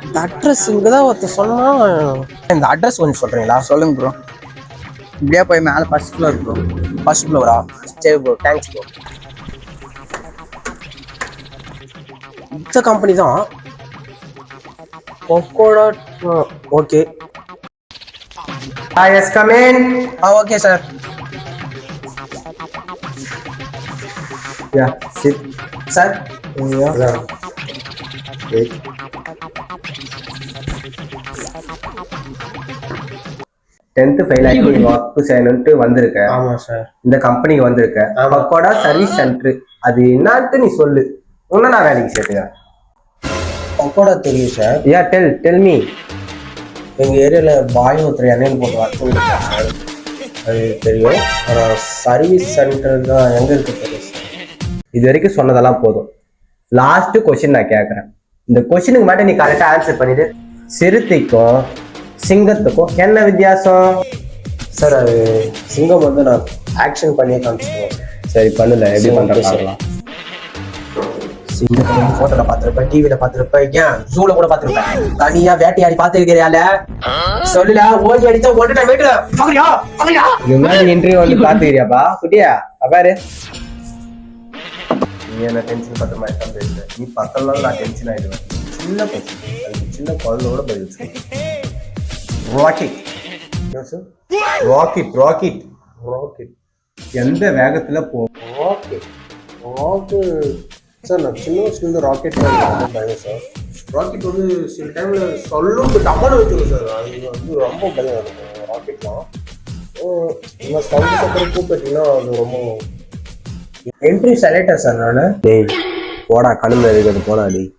இந்த அட்ரஸ் இங்கே தான் ஒருத்தர் சொன்னால் இந்த அட்ரஸ் கொஞ்சம் சொல்கிறீங்களா? சொல்லுங்க ப்ரோ. இப்படியே போய் மேலே ஃபர்ஸ்ட் ஃப்ளோர் ப்ரோ. ஃபர்ஸ்ட் ஃப்ளோரா? சரி ப்ரோ, தேங்க்ஸ் ப்ரோ. இந்த கம்பெனி தான் Pakoda. Okay. Yes come in. Okay sir. Yeah sit sir. Tenth fail ஆகி ஒர்க் செய்யணுன்ட்டு வந்திருக்கேன். ஆமாம் சார். இந்த கம்பெனிக்கு வந்திருக்கேன். Pakoda service centre. அது என்னன்ட்டு நீ சொல்லு, உன்ன நான் வேலைக்கு சேர்த்துக்கிறேன். பக்கோடா தெரியும் சார். யா டெல் மீ. எங்கள் ஏரியாவில் பாய் ஒருத்தர் எண்ணெயில் போட்டு வர சார், அது தெரியும். ஆனால் சர்வீஸ் சென்டர் தான் எங்கே இருக்கு தெரியும் சார். இது வரைக்கும் சொன்னதெல்லாம் போதும். லாஸ்ட்டு கொஸ்டின் நான் கேட்குறேன். இந்த கொஸ்டினுக்கு மட்டும் நீ கரெக்டாக ஆன்சர் பண்ணிடு. சிறுத்தைக்கும் சிங்கத்துக்கும் என்ன வித்தியாசம்? சார் அது சிங்கம் வந்து நான் ஆக்ஷன் பண்ணியே காமிச்சிடுவேன். சரி பண்ணல, எப்படி பண்ணுறேன்? சிங்கத்தை வந்து ஃபோட்டோவில் பார்த்துருப்பேன், டிவியில் பார்த்துருப்பேன், ஏன் ஜூவில் கூட பார்த்துருப்பேன். தனியாக வேட்டையாடி பார்த்துருக்கிறியால சொல்லல. ஓடி அடித்தா ஒன்று நான் வீட்டில் பார்க்குறியா? இது மாதிரி இன்டர்வியூ வந்து பார்த்துக்கிறியாப்பா குட்டியா? அப்பாரு நீ என்ன டென்ஷன் பண்ற மாதிரி தான் பேசுற. நீ பத்தலாம் நான் டென்ஷன் ஆயிடுவேன். சின்ன கொஸ்டின், அதுக்கு சின்ன குழந்தையோட பதில் சொல்லு. ராக்கெட் ராக்கெட் ராக்கெட் ராக்கெட் எந்த வேகத்துல போகும்? ராக்கெட் ராக்கெட் சார், நான் சின்ன வயசுலேருந்து ராக்கெட் பயம் சார். ராக்கெட் வந்து சில டைமில் சொல்லும் டம்மான்னு வச்சுக்கோ சார், அது வந்து ரொம்ப பயம் இருக்கும் ராக்கெட்லாம். நீங்கள் சவுண்ட் சப்பரம் கூப்பிட்டீங்கன்னா அது ரொம்ப என்ட்ரி செலக்டர் சார். நான் டேய் போடா கண்ணில் இருக்கிறது போடா டேய்.